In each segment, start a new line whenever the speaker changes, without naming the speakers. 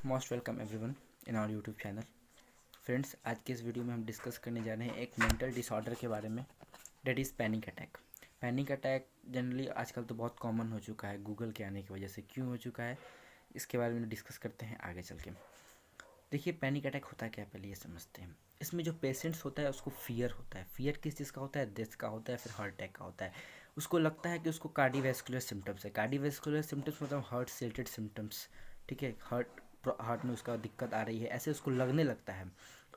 Most welcome everyone in our YouTube channel. Friends, आज के इस वीडियो में हम डिस्कस करने जा रहे हैं एक मेंटल डिसऑर्डर के बारे में, that is panic attack. Panic attack generally आजकल तो बहुत कॉमन हो चुका है गूगल के आने की वजह से। क्यों हो चुका है इसके बारे में डिस्कस करते हैं आगे चल के। देखिए, पैनिक अटैक होता है क्या, पहले ये समझते हैं। इसमें जो पेशेंट्स होता है उसको फियर होता है। फियर किस चीज़ का होता है? डेथ का होता है, फिर हार्ट अटैक का होता है। उसको लगता है कि उसको कार्डियोवैस्कुलर सिम्टम्स है। कार्डियोवैस्कुलर सिम्टम्स मतलब हार्ट से रिलेटेड सिम्टम्स, ठीक है। हार्ट में उसका दिक्कत आ रही है, ऐसे उसको लगने लगता है।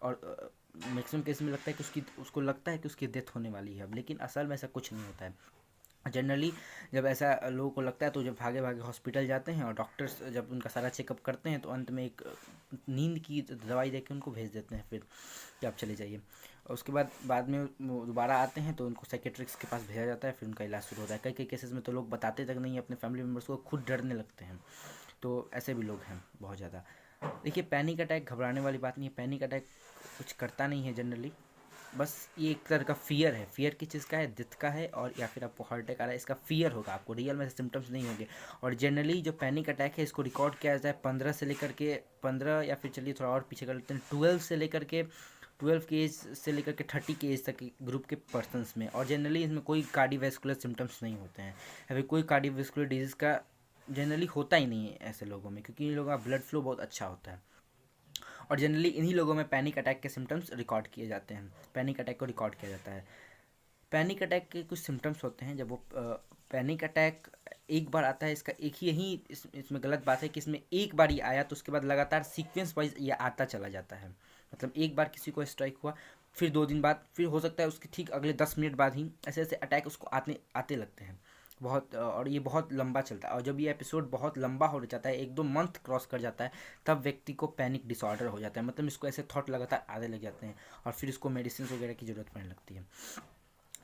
और मैक्सिमम केस में लगता है कि उसको लगता है कि उसकी डेथ होने वाली है अब, लेकिन असल में ऐसा कुछ नहीं होता है। जनरली जब ऐसा लोगों को लगता है तो जब भागे भागे हॉस्पिटल जाते हैं और डॉक्टर्स जब उनका सारा चेकअप करते हैं तो अंत में एक नींद की दवाई दे के उनको भेज देते हैं, फिर कि आप चले जाइए। और उसके बाद में वो दोबारा आते हैं तो उनको साइकेट्रिक्स के पास भेजा जाता है, फिर उनका इलाज शुरू होता है। कई कई केसेस में तो लोग बताते तक नहीं, अपने फैमिली मेम्बर्स को, खुद डरने लगते हैं। तो ऐसे भी लोग हैं बहुत ज़्यादा। देखिए, पैनिक अटैक घबराने वाली बात नहीं है। पैनिक अटैक कुछ करता नहीं है जनरली, बस ये एक तरह का फियर है। फियर किस चीज़ का है? डेथ का है, और या फिर आपको हार्ट अटैक आ रहा है, इसका फियर होगा। आपको रियल में सिम्टम्स नहीं होंगे। और जनरली जो पैनिक अटैक है इसको रिकॉर्ड किया जाता है 15 से लेकर के 15, या फिर चलिए थोड़ा और पीछे कर लेते हैं, 12 से लेकर के 12 के एज से लेकर के 30 के एज तक के ग्रुप के पर्सनस में। और जनरली इसमें कोई कार्डियोवैस्कुलर सिम्टम्स नहीं होते हैं, या फिर कोई कार्डियोवैस्कुलर डिजीज़ का जनरली होता ही नहीं है ऐसे लोगों में, क्योंकि इन लोगों का ब्लड फ्लो बहुत अच्छा होता है। और जनरली इन्हीं लोगों में पैनिक अटैक के सिम्टम्स रिकॉर्ड किए जाते हैं, पैनिक अटैक को रिकॉर्ड किया जाता है। पैनिक अटैक के कुछ सिम्टम्स होते हैं। जब वो पैनिक अटैक एक बार आता है, इसका एक ही यही इसमें गलत बात है कि इसमें एक बार ये आया तो उसके बाद लगातार सीक्वेंस वाइज ये आता चला जाता है। मतलब एक बार किसी को स्ट्राइक हुआ, फिर 2 दिन बाद, फिर हो सकता है उसके ठीक अगले 10 मिनट बाद ही ऐसे ऐसे अटैक उसको आते लगते हैं बहुत। और ये बहुत लंबा चलता है, और जब ये एपिसोड बहुत लंबा हो जाता है, 1-2 मंथ क्रॉस कर जाता है, तब व्यक्ति को पैनिक डिसऑर्डर हो जाता है। मतलब इसको ऐसे थॉट लगातार आने लग जाते हैं, और फिर इसको मेडिसिन वगैरह की ज़रूरत पड़ने लगती है।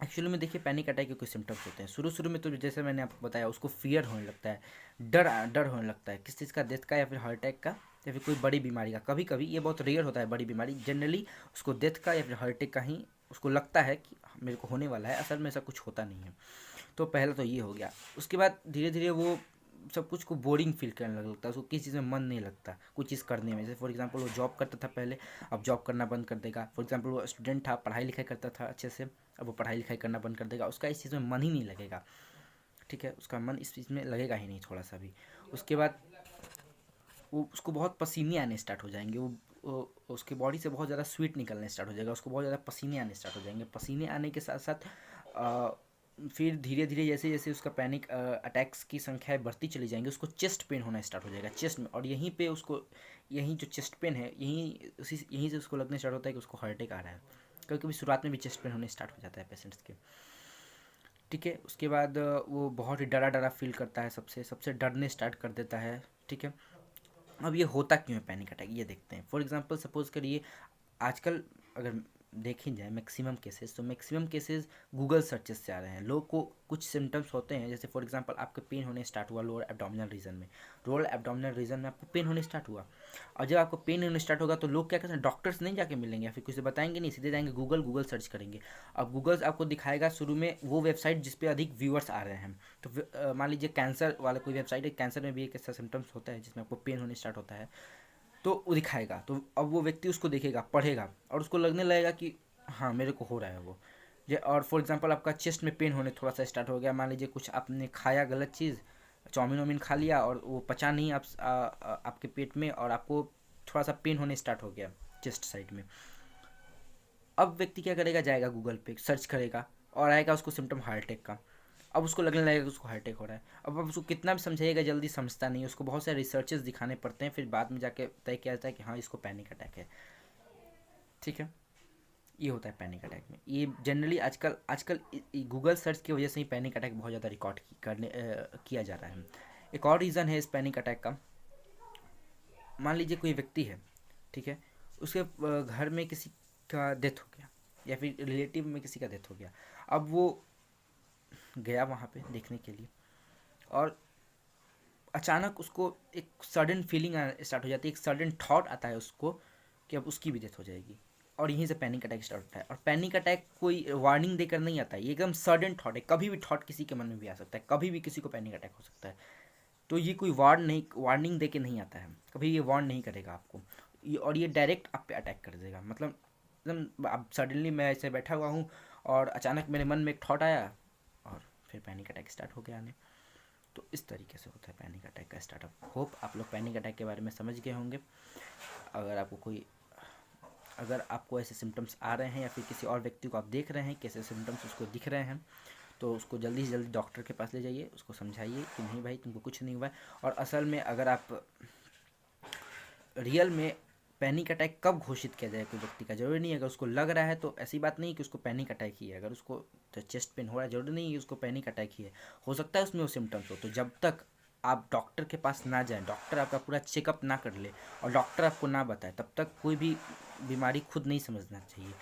एक्चुअली में देखिए, पैनिक अटैक के कुछ सिम्टम्स होते हैं। शुरू शुरू में तो जैसे मैंने आपको बताया, उसको फियर होने लगता है, डर डर होने लगता है। किस चीज़ का? डेथ का, या फिर हार्ट अटैक का, या फिर कोई बड़ी बीमारी का। कभी कभी ये बहुत रेयर होता है बड़ी बीमारी, जनरली उसको डेथ का या फिर हार्ट अटैक का ही उसको लगता है कि मेरे को होने वाला है, असल में ऐसा कुछ होता नहीं है। तो पहला तो ये हो गया। उसके बाद धीरे धीरे वो सब कुछ को बोरिंग फील करने लगता है, उसको किसी चीज़ में मन नहीं लगता कुछ चीज़ करने में। जैसे फॉर एग्जांपल वो जॉब करता था पहले, अब जॉब करना बंद कर देगा। फॉर एग्जांपल वो स्टूडेंट था, पढ़ाई लिखाई करता था अच्छे से, अब वो पढ़ाई लिखाई करना बंद कर देगा। उसका इस चीज़ में मन ही नहीं लगेगा, ठीक है। उसका मन इस चीज़ में लगेगा ही नहीं थोड़ा सा भी। उसके बाद वो उसको बहुत पसीने आने स्टार्ट हो जाएंगे। उसके बॉडी से बहुत ज़्यादा स्वीट निकलने स्टार्ट हो जाएगा, उसको बहुत ज़्यादा पसीने आने स्टार्ट हो जाएंगे। पसीने आने के साथ साथ फिर धीरे धीरे जैसे जैसे उसका पैनिक अटैक्स की संख्याएं बढ़ती चली जाएंगी, उसको चेस्ट पेन होना स्टार्ट हो जाएगा चेस्ट में। और यहीं पे उसको, यहीं जो चेस्ट पेन है, यहीं से उसको लगने स्टार्ट होता है कि उसको हार्ट अटैक आ रहा है। कभी कभी शुरुआत में भी चेस्ट पेन होने स्टार्ट हो जाता है पेशेंट्स के, ठीक है। उसके बाद वो बहुत ही डरा डरा फील करता है, सबसे सबसे डरने स्टार्ट कर देता है, ठीक है। अब ये होता क्यों है पैनिक अटैक, ये देखते हैं। फॉर एग्जांपल सपोज करिए, आजकल अगर देखी जाए मैक्सिमम केसेस, तो मैक्सिमम केसेस गूगल सर्चेस से आ रहे हैं। लोग को कुछ सिम्टम्स होते हैं, जैसे फॉर एग्जांपल आपके पेन होने स्टार्ट हुआ लोअर एब्डोमिनल रीजन में। लोअर एब्डोमिनल रीजन में आपको पेन होने स्टार्ट हुआ, और जब आपको पेन होने स्टार्ट होगा तो लोग क्या करते हैं, डॉक्टर्स नहीं जाके मिलेंगे या फिर कुछ बताएंगे नहीं, सीधे जाएंगे गूगल सर्च करेंगे। अब गूगल आपको दिखाएगा शुरू में वो वेबसाइट जिस पे अधिक व्यूअर्स आ रहे हैं। तो मान लीजिए कैंसर वाला कोई वेबसाइट है, कैंसर में भी एक ऐसा सिम्टम्स होता है जिसमें आपको पेन होने स्टार्ट होता है, तो वो दिखाएगा। तो अब वो व्यक्ति उसको देखेगा, पढ़ेगा, और उसको लगने लगेगा कि हाँ मेरे को हो रहा है वो। ये और फॉर एग्जांपल आपका चेस्ट में पेन होने थोड़ा सा स्टार्ट हो गया, मान लीजिए कुछ आपने खाया गलत चीज़, चाउमीन वाउमीन खा लिया और वो पचा नहीं आपके पेट में, और आपको थोड़ा सा पेन होने स्टार्ट हो गया चेस्ट साइड में। अब व्यक्ति क्या करेगा, जाएगा गूगल पे सर्च करेगा, और आएगा उसको सिम्टम हार्ट अटैक का। अब उसको लगने लगेगा कि उसको हार्ट अटैक हो रहा है। अब उसको कितना भी समझाइएगा जल्दी समझता नहीं है, उसको बहुत सारे रिसर्चेस दिखाने पड़ते हैं, फिर बाद में जाके तय किया जाता है कि हाँ इसको पैनिक अटैक है, ठीक है। ये होता है पैनिक अटैक में। ये जनरली आजकल आजकल गूगल सर्च की वजह से ही पैनिक अटैक बहुत ज़्यादा रिकॉर्ड किया जा रहा है। एक और रीज़न है इस पैनिक अटैक का। मान लीजिए कोई व्यक्ति है, ठीक है, उसके घर में किसी का डेथ हो गया, या फिर रिलेटिव में किसी का डेथ हो गया। अब वो गया वहाँ पे देखने के लिए, और अचानक उसको एक सडन फीलिंग स्टार्ट हो जाती है, एक सडन थॉट आता है उसको कि अब उसकी भी डेथ हो जाएगी, और यहीं से पैनिक अटैक स्टार्ट होता है। और पैनिक अटैक कोई वार्निंग देकर नहीं आता है, ये एकदम सडन थॉट है। कभी भी थॉट किसी के मन में भी आ सकता है, कभी भी किसी को पैनिक अटैक हो सकता है। तो ये कोई वार्निंग दे के नहीं आता है, कभी ये वार्न नहीं करेगा आपको, और ये डायरेक्ट आप पे अटैक कर देगा। मतलब एकदम अब सडनली मैं ऐसे बैठा हुआ हूँ और अचानक मेरे मन में एक थॉट आया और फिर पैनिक अटैक स्टार्ट हो गया आने। तो इस तरीके से होता है पैनिक अटैक का स्टार्टअप। होप आप लोग पैनिक अटैक के बारे में समझ गए होंगे। अगर आपको ऐसे सिम्टम्स आ रहे हैं या फिर किसी और व्यक्ति को आप देख रहे हैं कैसे सिम्टम्स उसको दिख रहे हैं, तो उसको जल्दी से जल्दी डॉक्टर के पास ले जाइए, उसको समझाइए कि नहीं भाई तुमको कुछ नहीं हुआ है। और असल में अगर आप रियल में पैनिक अटैक कब घोषित किया जाए कोई व्यक्ति का, जरूरी नहीं है। अगर उसको लग रहा है तो ऐसी बात नहीं कि उसको पैनिक अटैक ही है। अगर उसको चेस्ट पेन हो रहा है, जरूरी नहीं है उसको पैनिक अटैक ही है, हो सकता है उसमें वो सिम्टम्स हो। तो जब तक आप डॉक्टर के पास ना जाएं, डॉक्टर आपका पूरा चेकअप ना कर ले और डॉक्टर आपको ना बताए, तब तक कोई भी बीमारी खुद नहीं समझना चाहिए।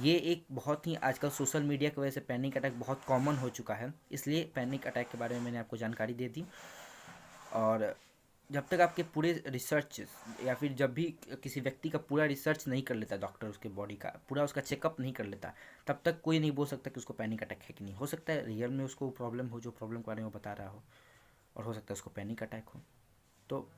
ये एक बहुत ही आजकल सोशल मीडिया की वजह से पैनिक अटैक बहुत कॉमन हो चुका है, इसलिए पैनिक अटैक के बारे में मैंने आपको जानकारी दे दी। और जब तक आपके पूरे रिसर्च या फिर जब भी किसी व्यक्ति का पूरा रिसर्च नहीं कर लेता डॉक्टर, उसके बॉडी का पूरा उसका चेकअप नहीं कर लेता, तब तक कोई नहीं बोल सकता कि उसको पैनिक अटैक है कि नहीं। हो सकता है रियल में उसको प्रॉब्लम हो, जो प्रॉब्लम के बारे में वो बता रहा हो, और हो सकता है उसको पैनिक अटैक हो। तो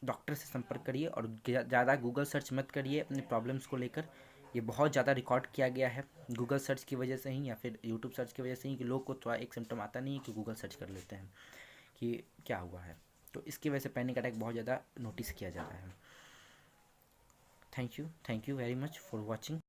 डॉक्टर से संपर्क करिए और ज़्यादा गूगल सर्च मत करिए अपने प्रॉब्लम्स को लेकर। ये बहुत ज़्यादा रिकॉर्ड किया गया है गूगल सर्च की वजह से ही या फिर यूट्यूब सर्च की वजह से ही, कि लोग को थोड़ा एक सिम्टम आता नहीं है कि गूगल सर्च कर लेते हैं कि क्या हुआ है। तो इसकी वजह से पैनिक अटैक बहुत ज़्यादा नोटिस किया जाता है। Thank you very much for watching.